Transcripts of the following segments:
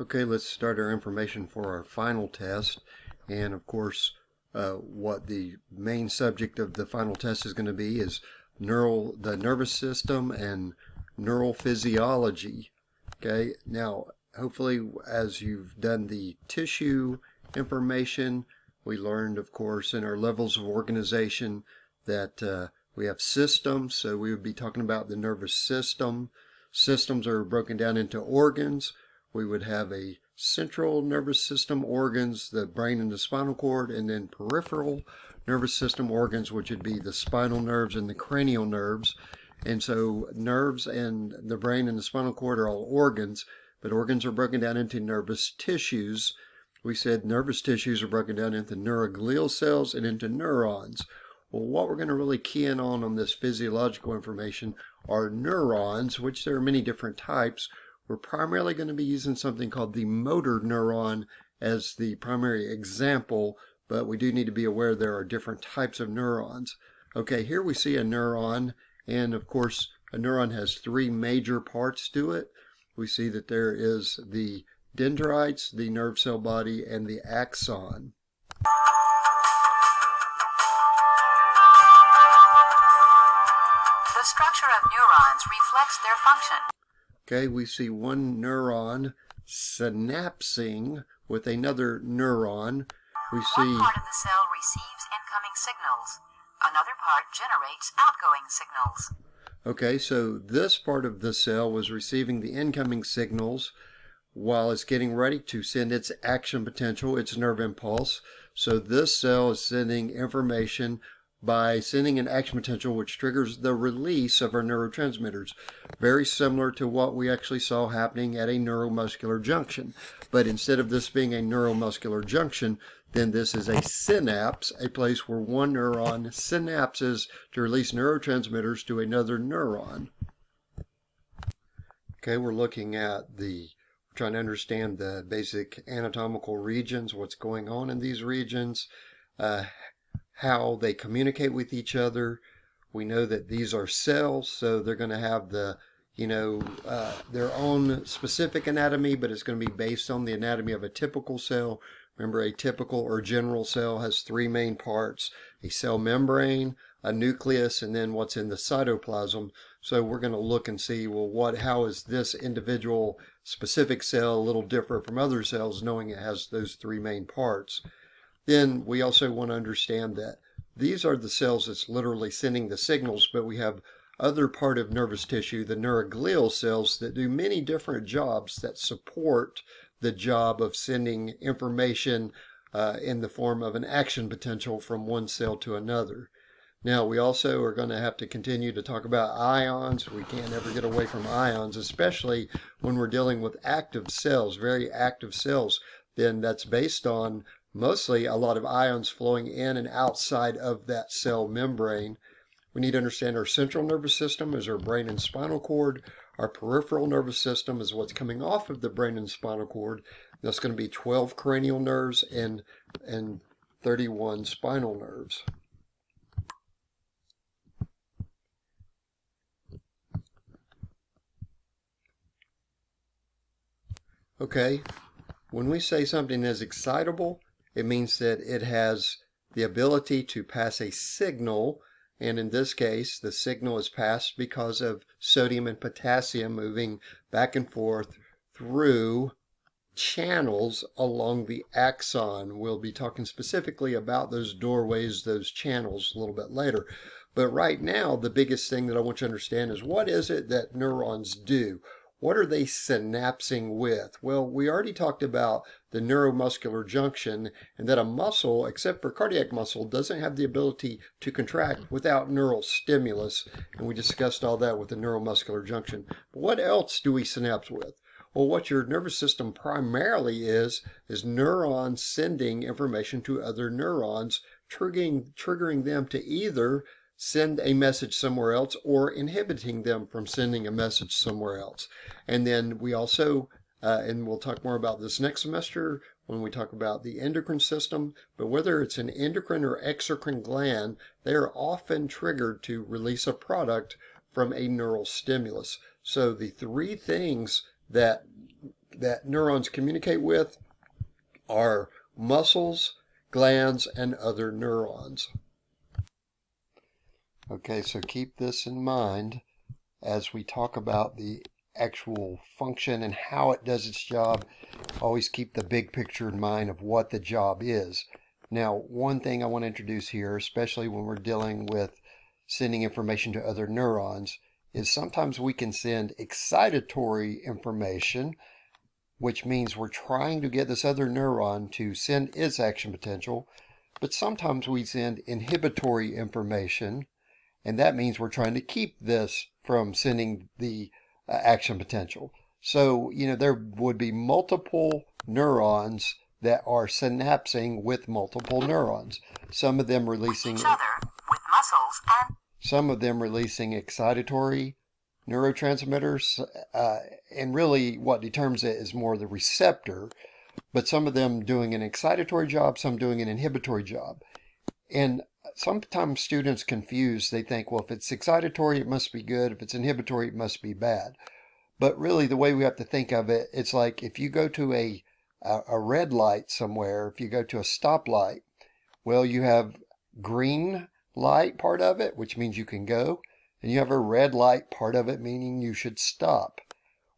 Okay, let's start our information for our final test. And of course, what the main subject of the final test is going to be is the nervous system and neural physiology. Okay, now hopefully as you've done the tissue information, we learned, of course, in our levels of organization that we have systems. So we would be talking about the nervous system. Systems are broken down into organs. We would have a central nervous system organs, the brain and the spinal cord, and then peripheral nervous system organs, which would be the spinal nerves and the cranial nerves. And so nerves and the brain and the spinal cord are all organs, but organs are broken down into nervous tissues. We said nervous tissues are broken down into neuroglial cells and into neurons. Well, what we're going to really key in on this physiological information are neurons, which there are many different types. We're primarily going to be using something called the motor neuron as the primary example, but we do need to be aware there are different types of neurons. Okay, here we see a neuron, and of course a neuron has three major parts to it. We see that there is the dendrites, the nerve cell body, and the axon. The structure of neurons reflects their function. Okay, we see one neuron synapsing with another neuron. We see one part of the cell receives incoming signals. Another part generates outgoing signals. Okay, so this part of the cell was receiving the incoming signals while it's getting ready to send its action potential, its nerve impulse. So this cell is sending information by sending an action potential which triggers the release of our neurotransmitters. Very similar to what we actually saw happening at a neuromuscular junction. But instead of this being a neuromuscular junction, then this is a synapse, a place where one neuron synapses to release neurotransmitters to another neuron. Okay, we're looking at trying to understand the basic anatomical regions, what's going on in these regions, how they communicate with each other. We know that these are cells, so they're going to have their own specific anatomy, but it's going to be based on the anatomy of a typical cell. Remember, a typical or general cell has three main parts: a cell membrane, a nucleus, and then what's in the cytoplasm. So we're going to look and see, well, how is this individual specific cell a little different from other cells, knowing it has those three main parts. Then we also want to understand that these are the cells that's literally sending the signals, but we have other part of nervous tissue, the neuroglial cells, that do many different jobs that support the job of sending information in the form of an action potential from one cell to another. Now, we also are going to have to continue to talk about ions. We can't ever get away from ions, especially when we're dealing with active cells, very active cells. Then that's based on mostly a lot of ions flowing in and outside of that cell membrane. We need to understand our central nervous system is our brain and spinal cord. Our peripheral nervous system is what's coming off of the brain and spinal cord. That's going to be 12 cranial nerves and 31 spinal nerves. Okay, when we say something is excitable, it means that it has the ability to pass a signal, and in this case, the signal is passed because of sodium and potassium moving back and forth through channels along the axon. We'll be talking specifically about those doorways, those channels, a little bit later. But right now, the biggest thing that I want you to understand is, what is it that neurons do? What are they synapsing with? Well, we already talked about the neuromuscular junction, and that a muscle, except for cardiac muscle, doesn't have the ability to contract without neural stimulus, and we discussed all that with the neuromuscular junction. But what else do we synapse with? Well, what your nervous system primarily is neurons sending information to other neurons, triggering them to either send a message somewhere else or inhibiting them from sending a message somewhere else. And then we also, and we'll talk more about this next semester when we talk about the endocrine system, but whether it's an endocrine or exocrine gland, they are often triggered to release a product from a neural stimulus. So the three things that that neurons communicate with are muscles, glands, and other neurons. Okay, so keep this in mind as we talk about the actual function and how it does its job. Always keep the big picture in mind of what the job is. Now, one thing I want to introduce here, especially when we're dealing with sending information to other neurons, is sometimes we can send excitatory information, which means we're trying to get this other neuron to send its action potential, but sometimes we send inhibitory information, and that means we're trying to keep this from sending the action potential. So, there would be multiple neurons that are synapsing with multiple neurons. Some of them releasing each other with muscles and some of them releasing excitatory neurotransmitters, and really what determines it is more the receptor, but some of them doing an excitatory job, some doing an inhibitory job. And sometimes students confuse. They think, well, if it's excitatory, it must be good. If it's inhibitory, it must be bad. But really, the way we have to think of it, it's like if you go to a red light somewhere, if you go to a stoplight, well, you have green light part of it, which means you can go, and you have a red light part of it, meaning you should stop.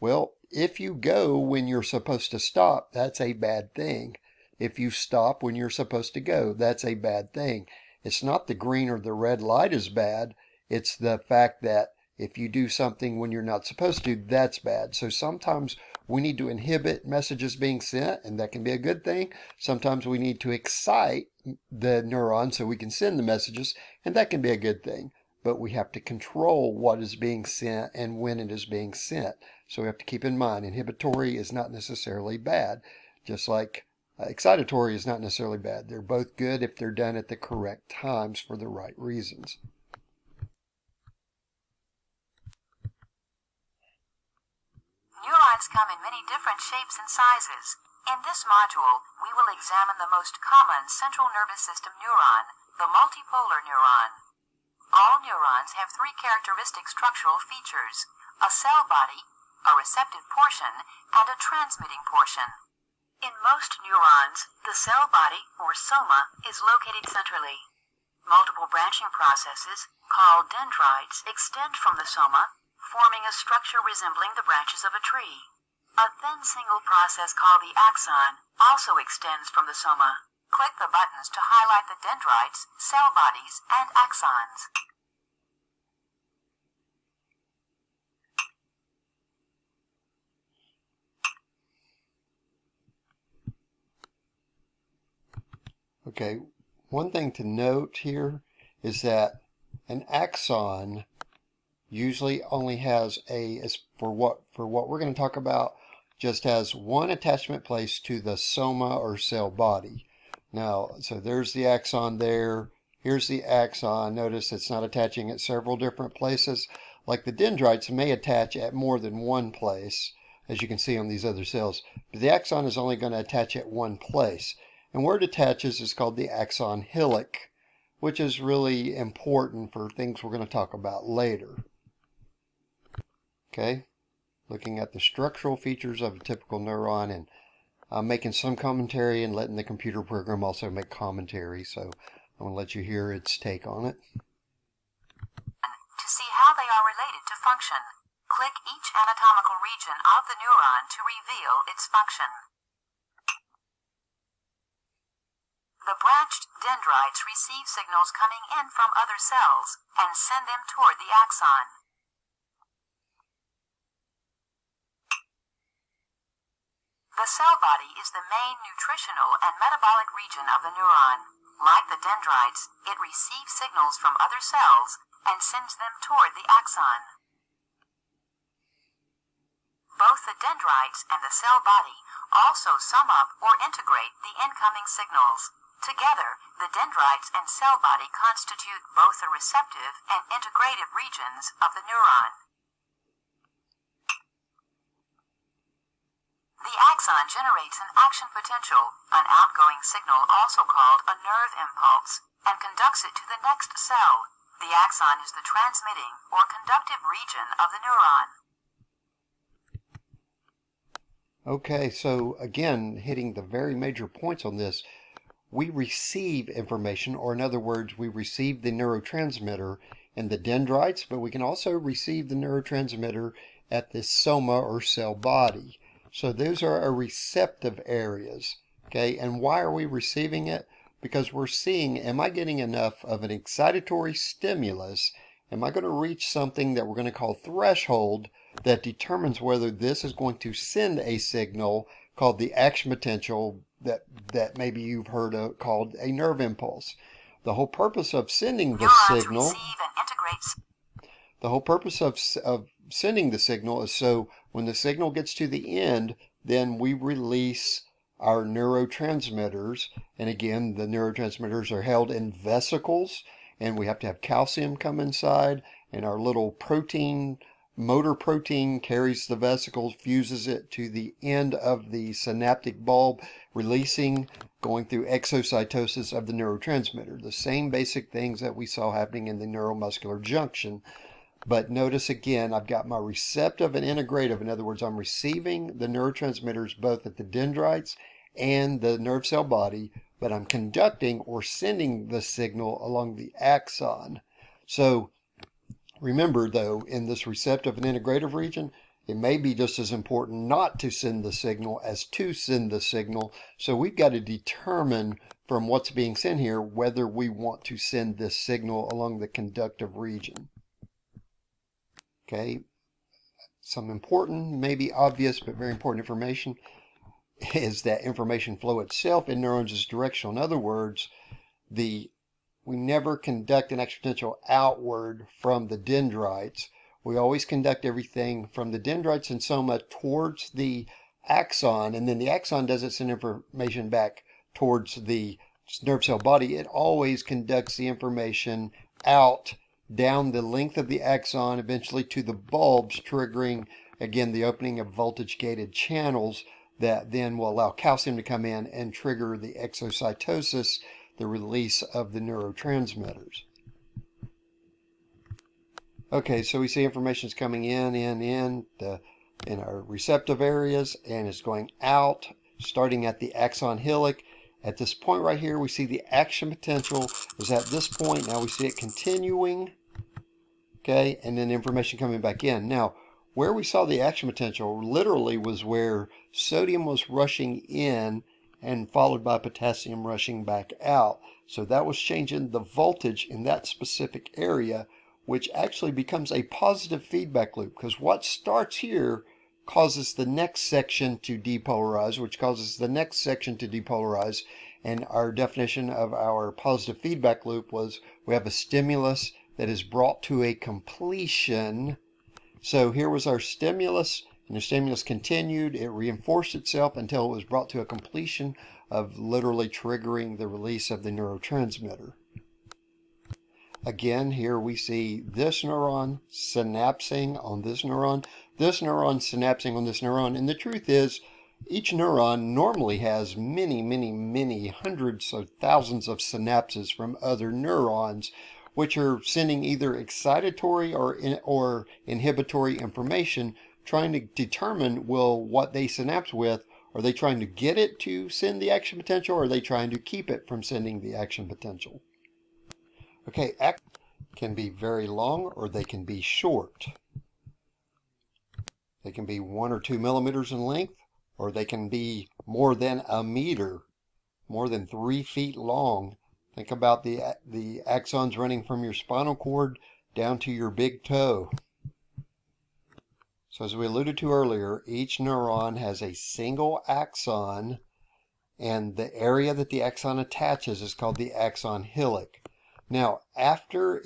Well, if you go when you're supposed to stop, that's a bad thing. If you stop when you're supposed to go, that's a bad thing. It's not the green or the red light is bad. It's the fact that if you do something when you're not supposed to, that's bad. So sometimes we need to inhibit messages being sent, and that can be a good thing. Sometimes we need to excite the neuron so we can send the messages, and that can be a good thing. But we have to control what is being sent and when it is being sent. So we have to keep in mind, inhibitory is not necessarily bad, just like excitatory is not necessarily bad. They're both good if they're done at the correct times for the right reasons. Neurons come in many different shapes and sizes. In this module, we will examine the most common central nervous system neuron, the multipolar neuron. All neurons have three characteristic structural features: a cell body, a receptive portion, and a transmitting portion. In most neurons, the cell body, or soma, is located centrally. Multiple branching processes, called dendrites, extend from the soma, forming a structure resembling the branches of a tree. A thin single process called the axon also extends from the soma. Click the buttons to highlight the dendrites, cell bodies, and axons. Okay, one thing to note here is that an axon usually only has for what we're going to talk about, just has one attachment place to the soma or cell body. Now, so there's the axon there. Here's the axon. Notice it's not attaching at several different places. Like the dendrites may attach at more than one place, as you can see on these other cells. But the axon is only going to attach at one place. And where it attaches is called the axon hillock, which is really important for things we're going to talk about later. Okay, looking at the structural features of a typical neuron, and I'm making some commentary and letting the computer program also make commentary, so I'm going to let you hear its take on it. To see how they are related to function, click each anatomical region of the neuron to reveal its function. The branched dendrites receive signals coming in from other cells and send them toward the axon. The cell body is the main nutritional and metabolic region of the neuron. Like the dendrites, it receives signals from other cells and sends them toward the axon. Both the dendrites and the cell body also sum up or integrate the incoming signals. Together, the dendrites and cell body constitute both the receptive and integrative regions of the neuron. The axon generates an action potential, an outgoing signal also called a nerve impulse, and conducts it to the next cell. The axon is the transmitting or conductive region of the neuron. Okay, so again, hitting the very major points on this, we receive information, or in other words, we receive the neurotransmitter in the dendrites, but we can also receive the neurotransmitter at the soma or cell body. So those are our receptive areas. Okay, and why are we receiving it? Because we're seeing, am I getting enough of an excitatory stimulus? Am I going to reach something that we're going to call threshold that determines whether this is going to send a signal called the action potential that maybe you've heard of, called a nerve impulse. The whole purpose of sending the Neurons signal, receive and integrate. the whole purpose of sending the signal is so when the signal gets to the end, then we release our neurotransmitters. And again, the neurotransmitters are held in vesicles, and we have to have calcium come inside, and our little protein, motor protein, carries the vesicles, fuses it to the end of the synaptic bulb, releasing, going through exocytosis of the neurotransmitter. The same basic things that we saw happening in the neuromuscular junction. But notice again, I've got my receptive and integrative. In other words, I'm receiving the neurotransmitters both at the dendrites and the nerve cell body, but I'm conducting or sending the signal along the axon. So remember though, in this receptive and integrative region, it may be just as important not to send the signal as to send the signal. So we've got to determine from what's being sent here whether we want to send this signal along the conductive region. Okay, some important, maybe obvious, but very important information is that information flow itself in neurons is directional. In other words, we never conduct an action potential outward from the dendrites. We always conduct everything from the dendrites and soma towards the axon, and then the axon doesn't send information back towards the nerve cell body. It always conducts the information out down the length of the axon, eventually to the bulbs, triggering, again, the opening of voltage-gated channels that then will allow calcium to come in and trigger the exocytosis, the release of the neurotransmitters. Okay, so we see information is coming in our receptive areas, and it's going out, starting at the axon hillock. At this point right here, we see the action potential is at this point. Now we see it continuing, okay, and then information coming back in. Now, where we saw the action potential literally was where sodium was rushing in and followed by potassium rushing back out. So that was changing the voltage in that specific area, which actually becomes a positive feedback loop, because what starts here causes the next section to depolarize, which causes the next section to depolarize. And our definition of our positive feedback loop was we have a stimulus that is brought to a completion. So here was our stimulus, and the stimulus continued. It reinforced itself until it was brought to a completion of literally triggering the release of the neurotransmitter. Again, here we see this neuron synapsing on this neuron synapsing on this neuron. And the truth is, each neuron normally has many hundreds of thousands of synapses from other neurons, which are sending either excitatory or inhibitory information, trying to determine, well, what they synapse with. Are they trying to get it to send the action potential, or are they trying to keep it from sending the action potential? Okay, can be very long or they can be short. They can be 1 or 2 millimeters in length, or they can be more than a meter, more than 3 feet long. Think about the axons running from your spinal cord down to your big toe. So as we alluded to earlier, each neuron has a single axon, and the area that the axon attaches is called the axon hillock. Now, after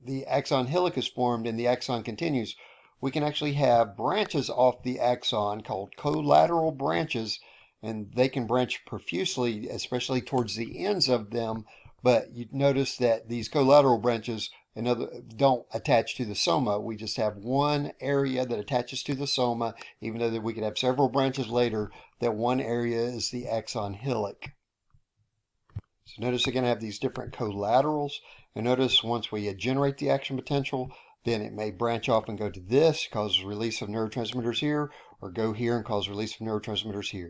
the axon hillock is formed and the axon continues, we can actually have branches off the axon called collateral branches, and they can branch profusely, especially towards the ends of them. But you notice that these collateral branches don't attach to the soma. We just have one area that attaches to the soma, even though we could have several branches later. That one area is the axon hillock. So notice again I have these different collaterals, and notice once we generate the action potential, then it may branch off and go to this, causes release of neurotransmitters here, or go here and cause release of neurotransmitters here.